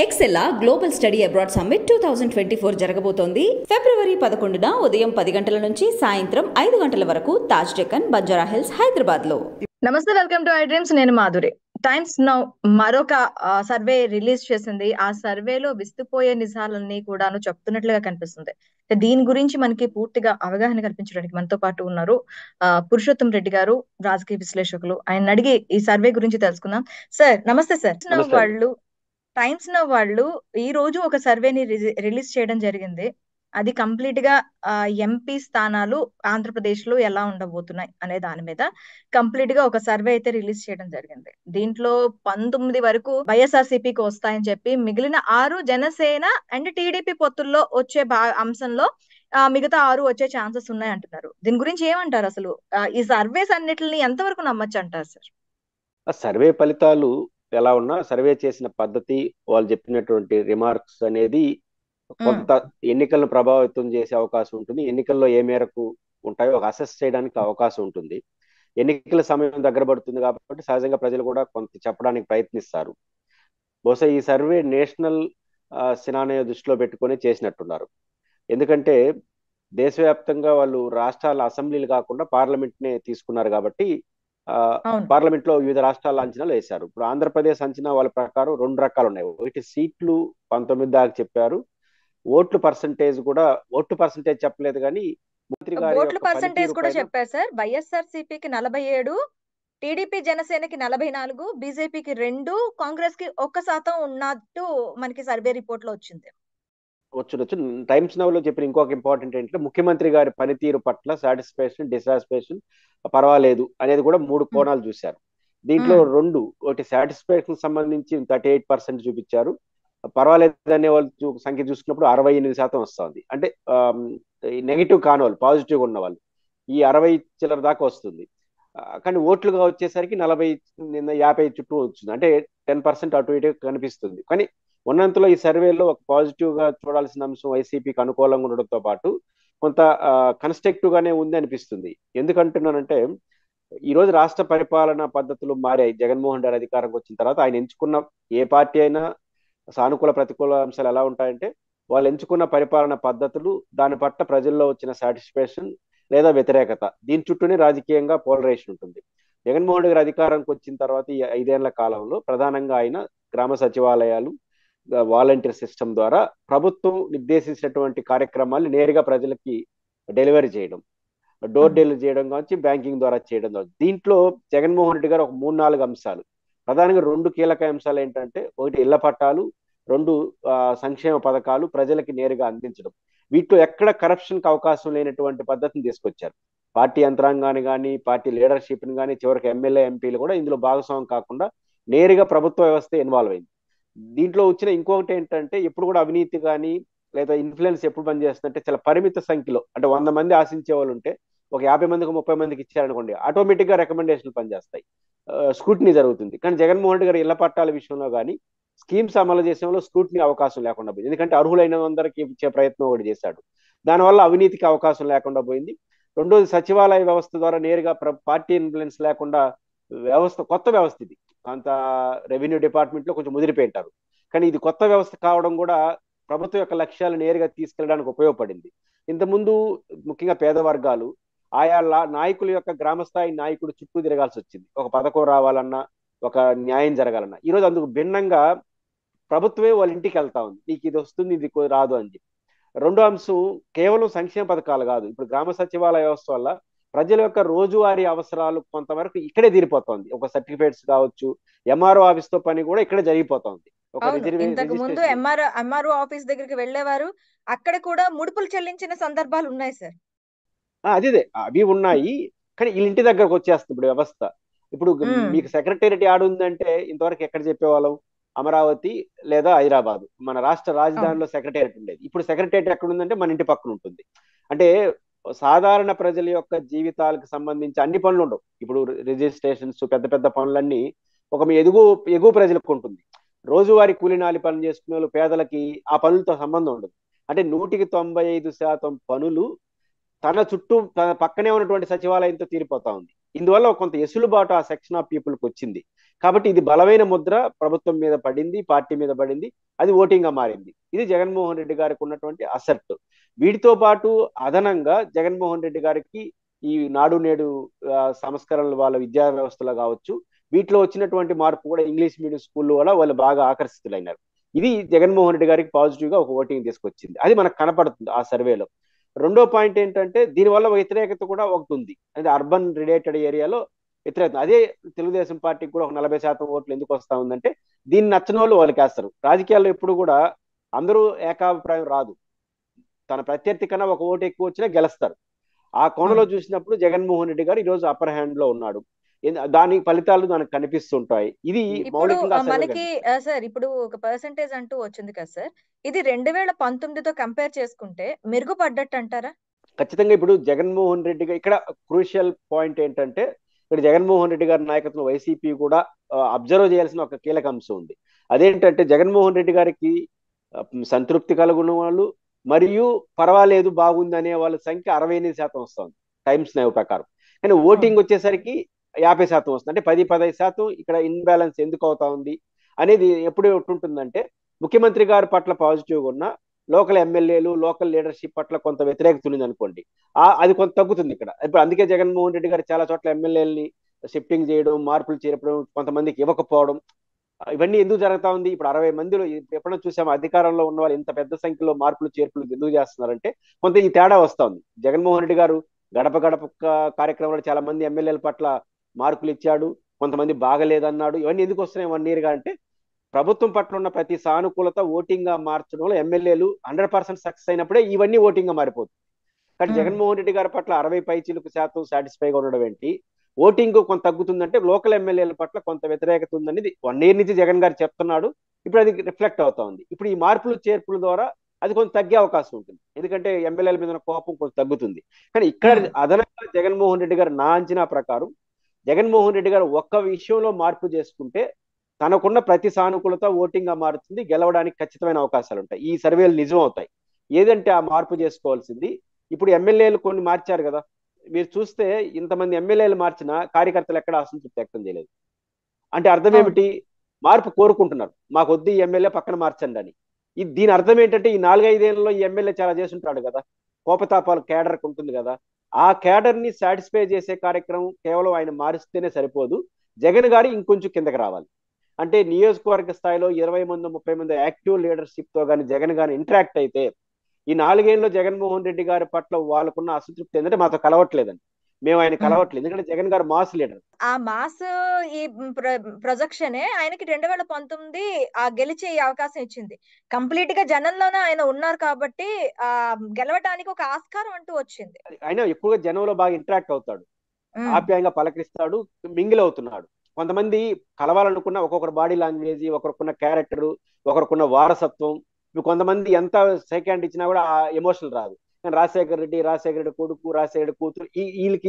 ఎక్సెల్లా global study abroad summit 2024 జరగబోతోంది. ఫిబ్రవరి 11న ఉదయం 10 గంటల నుంచి సాయంత్రం 5 గంటల వరకు తాజ్ డెక్కన్, బంజారా హిల్స్, హైదరాబాద్ లో. నమస్తే, వెల్కమ్ టు ఐ డ్రీమ్స్. నేను మాధురి. టైమ్స్ నౌ మరొక సర్వే రిలీజ్ చేసింది. ఆ సర్వేలో విస్తుపోయే నిజాలన్నీ కూడాను చెప్తున్నట్లుగా కనిపిస్తుంది. దీని గురించి మనకి పూర్తిగా అవగాహన కల్పించడానికి మనతో పాటు ఉన్నారు పురుషోత్తం రెడ్డి గారు, రాజకీయ విశ్లేషకులు. ఆయన అడిగి ఈ సర్వే గురించి తెలుసుకుందాం. సార్ నమస్తే. సార్, టైమ్స్ నౌ వాళ్ళు ఈ రోజు ఒక సర్వేని రిలీజ్ చేయడం జరిగింది. అది కంప్లీట్ గా ఎంపీ స్థానాలు ఆంధ్రప్రదేశ్ లో ఎలా ఉండబోతున్నాయి అనే దాని మీద కంప్లీట్ గా ఒక సర్వే అయితే రిలీజ్ చేయడం జరిగింది. దీంట్లో 19 వరకు వైఎస్ఆర్సీపీకి వస్తాయని చెప్పి, మిగిలిన 6 జనసేన అండ్ టీడీపీ పొత్తుల్లో వచ్చే అంశంలో మిగతా 6 వచ్చే ఛాన్సెస్ ఉన్నాయి అంటున్నారు. దీని గురించి ఏమంటారు? అసలు ఈ సర్వేస్ అన్నిటిని ఎంతవరకు నమ్మచ్చు అంటారు సార్? సర్వే ఫలితాలు ఎలా ఉన్నా, సర్వే చేసిన పద్ధతి, వాళ్ళు చెప్పినటువంటి రిమార్క్స్ అనేది కొంత ఎన్నికలను ప్రభావితం చేసే అవకాశం ఉంటుంది. ఎన్నికల్లో ఏ మేరకు ఉంటాయో అసెస్ చేయడానికి అవకాశం ఉంటుంది. ఎన్నికల సమయం దగ్గర పడుతుంది కాబట్టి సహజంగా ప్రజలు కూడా కొంత చెప్పడానికి ప్రయత్నిస్తారు. బహుశా ఈ సర్వే నేషనల్ సినారియో దృష్టిలో పెట్టుకొని చేసినట్టున్నారు. ఎందుకంటే దేశవ్యాప్తంగా వాళ్ళు రాష్ట్రాల అసెంబ్లీలు కాకుండా పార్లమెంట్ నే తీసుకున్నారు కాబట్టి పార్లమెంట్ లో వివిధ రాష్ట్రాల అంచనాలు వేశారు. ఇప్పుడు ఆంధ్రప్రదేశ్ అంచనా వాళ్ళ ప్రకారం 2 రకాలు ఉన్నాయి. ఒకటి సీట్లు 19 దాకా చెప్పారు. ఓట్లు పర్సంటేజ్ చెప్పలేదు, కానీ మంత్రి గారి ఓట్ల పర్సంటేజ్ కూడా చెప్పారు సార్. వైఎస్ఆర్సీపీకి 47, టీడీపీ జనసేనకి 44, బీజేపీకి 2, కాంగ్రెస్ కి 1% ఉన్నట్టు మనకి సర్వే రిపోర్ట్ లో వచ్చింది. టైమ్స్ నౌ లో చెప్పిన ఇంకొక ఇంపార్టెంట్ ఏంటంటే ముఖ్యమంత్రి గారి పనితీరు పట్ల సాటిస్ఫాక్షన్, డిసాటిస్ఫాక్షన్, పర్వాలేదు అనేది కూడా 3 కోణాలు చూశారు. దీంట్లో 2, ఒకటి సాటిస్ఫాక్షన్ సంబంధించి 38% చూపించారు. పర్వాలేదు అనే వాళ్ళు సంఖ్య చూసుకున్నప్పుడు 68% వస్తుంది. అంటే నెగిటివ్ కాని వాళ్ళు, పాజిటివ్ ఉన్న వాళ్ళు ఈ 60 చిల్లర దాకా వస్తుంది. కానీ ఓట్లుగా వచ్చేసరికి 40-50 చుట్టూ వచ్చింది. అంటే 10% అటు ఇటు కనిపిస్తుంది. కానీ ఉన్నంతలో ఈ సర్వేలో ఒక పాజిటివ్ గా చూడాల్సిన అంశం వైసీపీకి అనుకూలంగా ఉండడంతో పాటు కొంత కన్స్ట్రక్టివ్ గానే ఉంది అనిపిస్తుంది. ఎందుకంటున్నానంటే ఈ రోజు రాష్ట్ర పరిపాలనా పద్ధతులు మారాయి. జగన్మోహన్ రెడ్డి అధికారంకి వచ్చిన తర్వాత ఆయన ఎంచుకున్న ఏ పార్టీ అయినా సానుకూల ప్రతికూల అంశాలు ఎలా ఉంటాయంటే వాళ్ళు ఎంచుకున్న పరిపాలన పద్ధతులు, దాని పట్ల ప్రజల్లో వచ్చిన సాటిస్ఫాక్షన్ లేదా వ్యతిరేకత, దీని చుట్టూనే రాజకీయంగా పోలరైజేషన్ ఉంటుంది. జగన్మోహన్ రెడ్డి అధికారానికి వచ్చిన తర్వాత ఈ 5 ఏళ్ల కాలంలో ప్రధానంగా ఆయన గ్రామ సచివాలయాలు, వాలంటీర్ సిస్టమ్ ద్వారా ప్రభుత్వం నిర్దేశించినటువంటి కార్యక్రమాలు నేరుగా ప్రజలకి డెలివరీ చేయడం, డోర్ డెలివరీ చేయడం కావచ్చు, బ్యాంకింగ్ ద్వారా చేయడం కావచ్చు. దీంట్లో జగన్మోహన్ రెడ్డి గారు ఒక 3-4 అంశాలు, ప్రధానంగా 2 కీలక అంశాలు ఏంటంటే, ఒకటి ఇళ్ల పట్టాలు, 2 సంక్షేమ పథకాలు ప్రజలకి నేరుగా అందించడం. వీటిలో ఎక్కడ కరప్షన్కి అవకాశం లేనటువంటి పద్ధతిని తీసుకొచ్చారు. పార్టీ యంత్రాంగాన్ని కానీ, పార్టీ లీడర్షిప్ని కానీ, చివరికి ఎమ్మెల్యే ఎంపీలు కూడా ఇందులో భాగస్వామ్యం కాకుండా నేరుగా ప్రభుత్వ వ్యవస్థ ఇన్వాల్వ్ అయింది. దీంట్లో వచ్చిన ఇంకొకటి ఏంటంటే, ఎప్పుడు కూడా అవినీతి కానీ లేదా ఇన్ఫ్లుయెన్స్ ఎప్పుడు పనిచేస్తుందంటే చాలా పరిమిత సంఖ్యలో, అంటే 100 మంది ఆశించే వాళ్ళు ఉంటే ఒక 50 మందికి 30 మందికి ఇచ్చారనుకోండి, ఆటోమేటిక్ గా రికమెండేషన్లు పనిచేస్తాయి, స్క్రూటినీ జరుగుతుంది. కానీ జగన్మోహన్ రెడ్డి గారు ఇళ్ల పట్టాల విషయంలో కానీ స్కీమ్స్ అమలు చేసేంలో స్క్రూటినీ అవకాశం లేకుండా పోయింది. ఎందుకంటే అర్హులైన అందరికీ ఇచ్చే ప్రయత్నం ఒకటి చేశాడు. దానివల్ల అవినీతికి అవకాశం లేకుండా పోయింది. రెండోది, సచివాలయ వ్యవస్థ ద్వారా నేరుగా పార్టీ ఇన్ఫ్లుయెన్స్ లేకుండా కొత్త వ్యవస్థ ఇది. అంత రెవెన్యూ డిపార్ట్మెంట్ లో కొంచెం ముదిరిపోయింటారు. కానీ ఇది కొత్త వ్యవస్థ కావడం కూడా ప్రభుత్వం యొక్క లక్ష్యాలు నేరుగా తీసుకెళ్ళడానికి ఉపయోగపడింది. ఇంతకుముందు ముఖ్యంగా పేద వర్గాలు ఆయా నాయకుల యొక్క గ్రామస్థాయి నాయకుడు చుట్టూ తిరగాల్సి వచ్చింది. ఒక పథకం రావాలన్నా, ఒక న్యాయం జరగాలన్నా. ఈరోజు అందుకు భిన్నంగా ప్రభుత్వమే వాళ్ళ ఇంటికి వెళ్తా ఉంది, నీకు ఇది వస్తుంది, ఇది రాదు అని చెప్పి. రెండో అంశం కేవలం సంక్షేమ పథకాలు కాదు. ఇప్పుడు గ్రామ సచివాలయ వ్యవస్థ వల్ల ప్రజల యొక్క రోజువారీ అవసరాలు కొంతవరకు ఇక్కడే తీరిపోతుంది. ఒక సర్టిఫికేట్స్ కావచ్చు, ఎంఆర్ఓ ఆఫీస్ తో పని కూడా ఇక్కడే జరిగిపోతుంది. ఇంతకు ముందు ఎంఆర్ఓ ఆఫీస్ దగ్గరికి వెళ్ళేవారు, అక్కడ కూడా ముడుపులు చెల్లించిన సందర్భాలు ఉన్నాయి సార్. అదే అవి ఉన్నాయి. కానీ వీళ్ళ ఇంటి దగ్గరకు వచ్చేస్తుంది ఇప్పుడు వ్యవస్థ. ఇప్పుడు మీకు సెక్రటేరియట్ యాడ్ ఉందంటే ఇంతవరకు ఎక్కడ చెప్పేవాళ్ళం? అమరావతి లేదా హైదరాబాద్, మన రాష్ట్ర రాజధానిలో సెక్రటేరియట్ ఉండేది. ఇప్పుడు సెక్రటేరియట్ ఎక్కడ ఉందంటే మన ఇంటి పక్కన ఉంటుంది. అంటే సాధారణ ప్రజల యొక్క జీవితాలకు సంబంధించి అన్ని పనులు ఉండవు. ఇప్పుడు రిజిస్ట్రేషన్స్, పెద్ద పెద్ద పనులన్నీ ఒక ఎగువ ప్రజలకు ఉంటుంది. రోజువారీ కూలినాలి పనులు చేసుకునే వాళ్ళు, పేదలకి ఆ పనులతో సంబంధం ఉండదు. అంటే 195% పనులు తన చుట్టూ, తన పక్కనే ఉన్నటువంటి సచివాలయంతో తీరిపోతా ఉంది. ఇందువల్ల కొంత ఎసులుబాటు ఆ సెక్షన్ ఆఫ్ పీపుల్కి వచ్చింది. కాబట్టి ఇది బలమైన ముద్ర ప్రభుత్వం మీద పడింది, పార్టీ మీద పడింది, అది ఓటింగ్ గా మారింది. ఇది జగన్మోహన్ రెడ్డి గారికి ఉన్నటువంటి అసెట్. వీటితో పాటు అదనంగా జగన్మోహన్ రెడ్డి గారికి ఈ నాడు నేడు సంస్కరణలు వాళ్ళ విద్యా వ్యవస్థలో కావచ్చు, వీటిలో వచ్చినటువంటి మార్పు కూడా ఇంగ్లీష్ మీడియం స్కూల్ వల్ల వాళ్ళు బాగా ఆకర్షితులైనారు. ఇది జగన్మోహన్ రెడ్డి గారికి పాజిటివ్ గా ఒక ఓటింగ్ తీసుకొచ్చింది. అది మనకు కనపడుతుంది ఆ సర్వేలో. రెండో పాయింట్ ఏంటంటే దీనివల్ల వ్యతిరేకత కూడా ఒకటి ఉంది. అంటే అర్బన్ రిలేటెడ్ ఏరియాలో వ్యతిరేకత. అదే తెలుగుదేశం పార్టీకి కూడా ఒక 40% ఓట్లు ఎందుకు వస్తా ఉందంటే దీన్ని నచ్చని వాళ్ళు వాళ్ళకి వేస్తారు. రాజకీయాల్లో ఎప్పుడు కూడా అందరూ ఏకాభిప్రాయం రాదు. తన ప్రత్యర్థి కన్నా ఒక ఓటు ఎక్కువ వచ్చినా గెలుస్తారు. ఆ కోణంలో చూసినప్పుడు జగన్మోహన్ రెడ్డి గారు ఈరోజు అప్పర్ హ్యాండ్ లో ఉన్నాడు. దాని ఫలితాలు మనకు కనిపిస్తుంటాయి. ఇది ఇప్పుడు మౌలికంగా మనకి సార్ ఇప్పుడు ఒక పర్సంటేజ్ అంటూ వచ్చింది కదా సార్, ఇది 2019తో కంపేర్ చేసుకుంటే మెరుగుపడ్డట్టు అంటారా? ఖచ్చితంగా. ఇప్పుడు జగన్మోహన్ రెడ్డి గారు ఇక్కడ క్రూషియల్ పాయింట్ ఏంటంటే ఇక్కడ జగన్మోహన్ రెడ్డి గారి నాయకత్వం వైసీపీ కూడా అబ్జర్వ్ చేయాల్సిన ఒక కీలక అంశం ఉంది. అదేంటంటే జగన్మోహన్ రెడ్డి గారికి సంతృప్తి కలుగున్న వాళ్ళు మరియు పర్వాలేదు బాగుంది అనే వాళ్ళ సంఖ్య 68% వస్తుంది టైమ్స్ నైవ్ ప్రకారం. కానీ ఓటింగ్ వచ్చేసరికి 50% వస్తుంది. అంటే 10-15% ఇక్కడ ఇన్బ్యాలెన్స్ ఎందుకు అవుతా ఉంది అనేది ఎప్పుడు ఉంటుందంటే ముఖ్యమంత్రి గారి పట్ల పాజిటివ్గా ఉన్న లోకల్ ఎమ్మెల్యేలు లోకల్ లీడర్షిప్ పట్ల కొంత వ్యతిరేకత ఉంది అనుకోండి, అది కొంత తగ్గుతుంది ఇక్కడ. ఇప్పుడు అందుకే జగన్మోహన్ రెడ్డి గారు చాలా చోట్ల ఎమ్మెల్యేలని షిఫ్టింగ్ చేయడం, మార్పులు చేరపడం, కొంతమందికి ఇవ్వకపోవడం, ఇవన్నీ ఎందుకు జరుగుతా ఉంది? ఇప్పుడు 60 మందిలో ఎప్పుడైనా చూసాము అధికారంలో ఉన్న వాళ్ళు ఇంత పెద్ద సంఖ్యలో మార్పులు చేర్పులు ఎందుకు చేస్తున్నారంటే కొంత ఈ తేడా వస్తా ఉంది. జగన్మోహన్ రెడ్డి గారు గడప గడప కార్యక్రమంలో చాలా మంది ఎమ్మెల్యేల పట్ల మార్కులు ఇచ్చాడు, కొంతమంది బాగలేదన్నాడు. ఇవన్నీ ఎందుకు వస్తున్నాయి 1 year గా అంటే ప్రభుత్వం పట్ల ఉన్న ప్రతి సానుకూలత ఓటింగ్ గా మార్చడంలో ఎమ్మెల్యేలు 100% సక్సెస్ అయినప్పుడే ఇవన్నీ ఓటింగ్ గా మారిపోతుంది. కానీ జగన్మోహన్ రెడ్డి గారి పట్ల 60% సాటిస్ఫైగా ఉండడం ఏంటి, ఓటింగ్ కొంత తగ్గుతుందంటే లోకల్ ఎమ్మెల్యేల పట్ల కొంత వ్యతిరేకత ఉందనేది 1 year నుంచి జగన్ గారు చెప్తున్నాడు. ఇప్పుడు అది రిఫ్లెక్ట్ అవుతా ఉంది. ఇప్పుడు ఈ మార్పులు చేర్పుల ద్వారా అది కొంచెం తగ్గే అవకాశం ఉంటుంది. ఎందుకంటే ఎమ్మెల్యేల మీద ఉన్న కోపం కొంచెం తగ్గుతుంది. కానీ ఇక్కడ అదనంగా జగన్మోహన్ రెడ్డి గారు నా అంచనా ప్రకారం జగన్మోహన్ రెడ్డి గారు ఒక్క విషయంలో మార్పు చేసుకుంటే తనకున్న ప్రతి సానుకూలత ఓటింగ్ గా మారుతుంది, గెలవడానికి ఖచ్చితమైన అవకాశాలు ఉంటాయి. ఈ సర్వేలు నిజం అవుతాయి. ఏదంటే ఆ మార్పు చేసుకోవాల్సింది. ఇప్పుడు ఎమ్మెల్యేలు కొన్ని మార్చారు కదా, మీరు చూస్తే ఇంతమంది ఎమ్మెల్యేలు మార్చినా కార్యకర్తలు ఎక్కడ అసంతృప్తి వ్యక్తం చేయలేదు. అంటే అర్థం ఏమిటి? మార్పు కోరుకుంటున్నారు, మాకు వద్దు ఈ ఎమ్మెల్యే పక్కన మార్చండి అని. దీని అర్థం ఏంటంటే ఈ 4-5 ఏళ్లలో ఈ ఎమ్మెల్యే చాలా చేస్తుంటాడు కదా, కోపతాపాలు కేడర్కి ఉంటుంది కదా, ఆ కేడర్ ని సాటిస్ఫై చేసే కార్యక్రమం కేవలం ఆయన మారిస్తేనే సరిపోదు, జగన్ గారు ఇంకొంచెం కిందకి రావాలి. అంటే నియోజకవర్గ స్థాయిలో 20 మంది 30 మంది యాక్టివ్ లీడర్షిప్ తో కానీ జగన్ గారిని ఇంటరాక్ట్ అయితే ఈ 4 ఏళ్ళలో జగన్మోహన్ రెడ్డి గారి పట్ల వాళ్ళకున్న అసంతృప్తి ఏంటంటే మాతో కలవట్లేదని, మేము ఆయన కలవట్లేదు. ఎందుకంటే జగన్ గారు మాస్ లీడర్. ఆ మాస్ ఈ ప్రొజెక్షనే ఆయనకి 2019 గెలిచే అవకాశం ఇచ్చింది. కంప్లీట్ గా జనంలోనే ఆయన ఉన్నారు కాబట్టి గెలవడానికి ఒక ఆస్కారం అంటూ వచ్చింది. ఆయన ఎక్కువగా జనంలో బాగా ఇంటరాక్ట్ అవుతాడు, ఆప్యాయంగా పలకరిస్తాడు, మింగిల్ అవుతున్నాడు. కొంతమంది కలవాలనుకున్న ఒక్కొక్కరు బాడీ లాంగ్వేజ్, ఒకరికున్న క్యారెక్టర్, ఒకరికున్న వారసత్వం, కొంతమంది ఎంత సెకండ్ ఇచ్చినా కూడా ఆ ఎమోషనల్ రాదు. కానీ రాజశేఖర రెడ్డి కొడుకు, రాజశేఖర రెడ్డి కూతురు,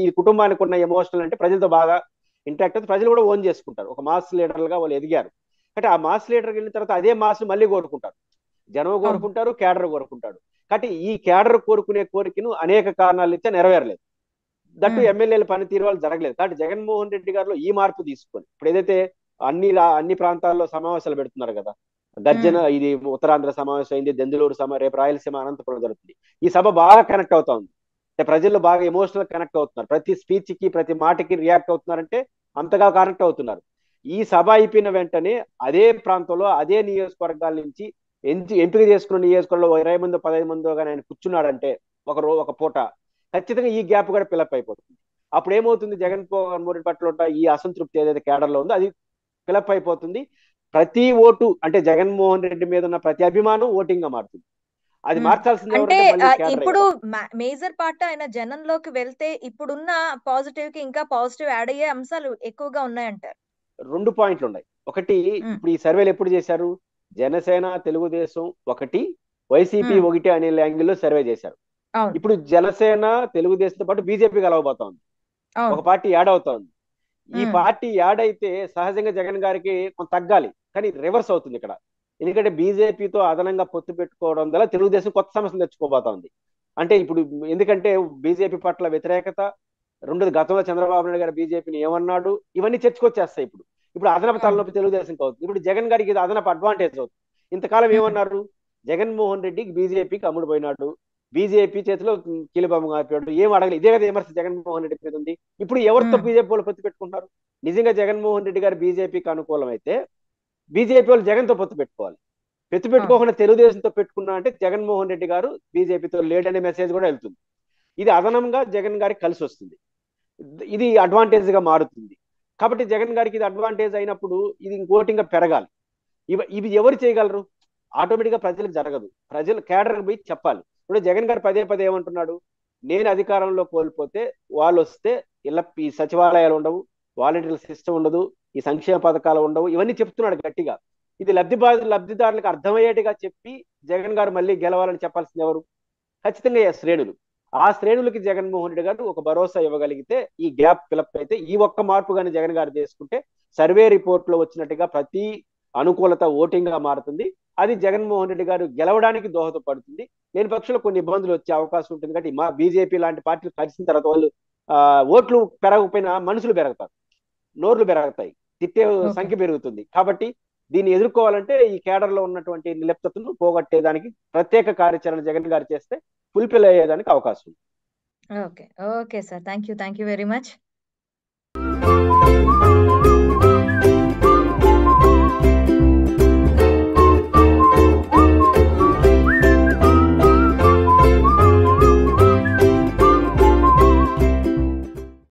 ఈ కుటుంబానికి ఉన్న ఎమోషనల్ అంటే ప్రజలతో బాగా ఇంటరాక్ట్ అవుతుంది, ప్రజలు కూడా ఓన్ చేసుకుంటారు. ఒక మాస్ లీడర్లుగా వాళ్ళు ఎదిగారు. అంటే ఆ మాస్ లీడర్కి వెళ్ళిన తర్వాత అదే మాస్ మళ్ళీ కోరుకుంటారు, జనం కోరుకుంటారు, కేడర్ కోరుకుంటాడు. కాబట్టి ఈ కేడర్ కోరుకునే కోరికను అనేక కారణాలు ఇచ్చా నెరవేరలేదు. దట్టు ఎమ్మెల్యేల పనితీరు వాళ్ళు జరగలేదు. కాబట్టి జగన్మోహన్ రెడ్డి గారిలో ఈ మార్పు తీసుకొని ఇప్పుడు ఏదైతే అన్ని ప్రాంతాల్లో సమావేశాలు పెడుతున్నారు కదా, గర్జన, ఇది ఉత్తరాంధ్ర సమావేశం అయింది, దెందులూరు రేపు రాయలసీమ అనంతపురం జరుగుతుంది. ఈ సభ బాగా కనెక్ట్ అవుతా ఉంది. అంటే ప్రజల్లో బాగా ఎమోషనల్ కనెక్ట్ అవుతున్నారు, ప్రతి స్పీచ్ కి ప్రతి మాటకి రియాక్ట్ అవుతున్నారంటే అంతగా కనెక్ట్ అవుతున్నారు. ఈ సభ అయిపోయిన వెంటనే అదే ప్రాంతంలో అదే నియోజకవర్గాల నుంచి ఎంపిక చేసుకున్న నియోజకవర్గంలో 20 మందో 15 మందో కానీ ఆయన కూర్చున్నాడంటే ఒక పూట ఖచ్చితంగా ఈ గ్యాప్ కూడా ఫిలప్ అయిపోతుంది. అప్పుడు ఏమవుతుంది, జగన్మోహన్ రెడ్డి పట్ల ఈ అసంతృప్తి ఏదైతే కేడర్లో ఉందో అది ఫిలప్ అయిపోతుంది. ప్రతి ఓటు అంటే జగన్మోహన్ రెడ్డి మీద ఉన్న ప్రతి అభిమానం ఓటింగ్ గా మారుతుంది. అది మార్చాల్సింది అంటే ఎవరంటే ఇప్పుడు మేజర్ పార్ట్ ఆయన జనంలోకి వెళ్తే ఇప్పుడున్న పాజిటివ్ కి ఇంకా పాజిటివ్ యాడ్ అయ్యే అంశాలు ఎక్కువగా ఉన్నాయంటారు. 2 పాయింట్లు ఉన్నాయి. ఒకటి, ఇప్పుడు ఈ సర్వేలు ఎప్పుడు చేశారు, జనసేన తెలుగుదేశం ఒకటి, వైసీపీ ఒకటి అనే యాంగిల్లో సర్వే చేశారు. ఇప్పుడు జనసేన తెలుగుదేశంతో పాటు బీజేపీ కలవబోతా ఉంది, ఒక పార్టీ యాడ్ అవుతా ఉంది. ఈ పార్టీ యాడ్ అయితే సహజంగా జగన్ గారికి కొంత తగ్గాలి, కానీ రివర్స్ అవుతుంది ఇక్కడ. ఎందుకంటే బీజేపీతో అదనంగా పొత్తు పెట్టుకోవడం వల్ల తెలుగుదేశం కొత్త సమస్యలు తెచ్చుకోబోతా ఉంది. అంటే ఇప్పుడు ఎందుకంటే బీజేపీ పట్ల వ్యతిరేకత, రెండోది గతంలో చంద్రబాబు నాయుడు గారు బీజేపీని ఏమన్నాడు, ఇవన్నీ చర్చకొచ్చేస్తాయి. ఇప్పుడు అదనపు తలనొప్పి తెలుగుదేశంకి అవుతుంది. ఇప్పుడు జగన్ గారికి ఇది అదనపు అడ్వాంటేజ్ అవుతుంది. ఇంతకాలం ఏమన్నారు, జగన్మోహన్ రెడ్డికి బీజేపీకి అమ్ముడు పోయినాడు, బీజేపీ చేతిలో కీలుబొమ్మ ఆపాడు, ఏం అడగలేదు. ఇదే కదా విమర్శ జగన్మోహన్ రెడ్డి మీద ఉంది. ఇప్పుడు ఎవరితో బీజేపీ వాళ్ళు పొత్తు పెట్టుకుంటున్నారు? నిజంగా జగన్మోహన్ రెడ్డి గారు బీజేపీకి అనుకూలం అయితే బీజేపీ వాళ్ళు జగన్తో పొత్తు పెట్టుకోవాలి. పొత్తు పెట్టుకోకుండా తెలుగుదేశంతో పెట్టుకున్నా అంటే జగన్మోహన్ రెడ్డి గారు బీజేపీతో లేడనే మెసేజ్ కూడా వెళ్తుంది. ఇది అదనంగా జగన్ గారికి కలిసి వస్తుంది, ఇది అడ్వాంటేజ్ గా మారుతుంది. కాబట్టి జగన్ గారికి ఇది అడ్వాంటేజ్ అయినప్పుడు ఇది ఇంకోటి ఇంకా పెరగాలి. ఇవి ఎవరు చేయగలరు? ఆటోమేటిక్ గా ప్రజలకు జరగదు. ప్రజలు కేడర్ పోయి చెప్పాలి. ఇప్పుడు జగన్ గారు పదే పదే ఏమంటున్నాడు, నేను అధికారంలో కోల్పోతే వాళ్ళు వస్తే ఈ సచివాలయాలు ఉండవు, వాలంటీర్ల సిస్టమ్ ఉండదు, ఈ సంక్షేమ పథకాలు ఉండవు, ఇవన్నీ చెప్తున్నాడు గట్టిగా. ఇది లబ్ధిదారులకు అర్థమయ్యేట్టుగా చెప్పి జగన్ గారు మళ్ళీ గెలవాలని చెప్పాల్సింది ఎవరు? ఖచ్చితంగా శ్రేణులు. ఆ శ్రేణులకి జగన్మోహన్ రెడ్డి గారు ఒక భరోసా ఇవ్వగలిగితే, ఈ గ్యాప్ ఫిలప్ అయితే, ఈ ఒక్క మార్పు కానీ జగన్ గారు చేసుకుంటే సర్వే రిపోర్ట్ లో వచ్చినట్టుగా ప్రతి అనుకూలత ఓటింగ్ గా మారుతుంది. అది జగన్మోహన్ రెడ్డి గారు గెలవడానికి దోహదపడుతుంది. లేని పక్షంలో కొన్ని ఇబ్బందులు వచ్చే అవకాశం ఉంటుంది. కాబట్టి మా బీజేపీ లాంటి పార్టీలు కలిసిన తర్వాత వాళ్ళు ఓట్లు పెరగకపోయినా మనుషులు పెరుగుతారు, నోర్లు పెరుగుతాయి, తిట్టే సంఖ్య పెరుగుతుంది. కాబట్టి దీన్ని ఎదుర్కోవాలంటే ఈ కేడర్ లో ఉన్నటువంటి నిలిప్తతను పోగొట్టేదానికి ప్రత్యేక కార్యాచరణ జగన్ గారు చేస్తే ఫుల్ఫిల్ అయ్యేదానికి అవకాశం ఉంది. Okay okay sir, thank you very much.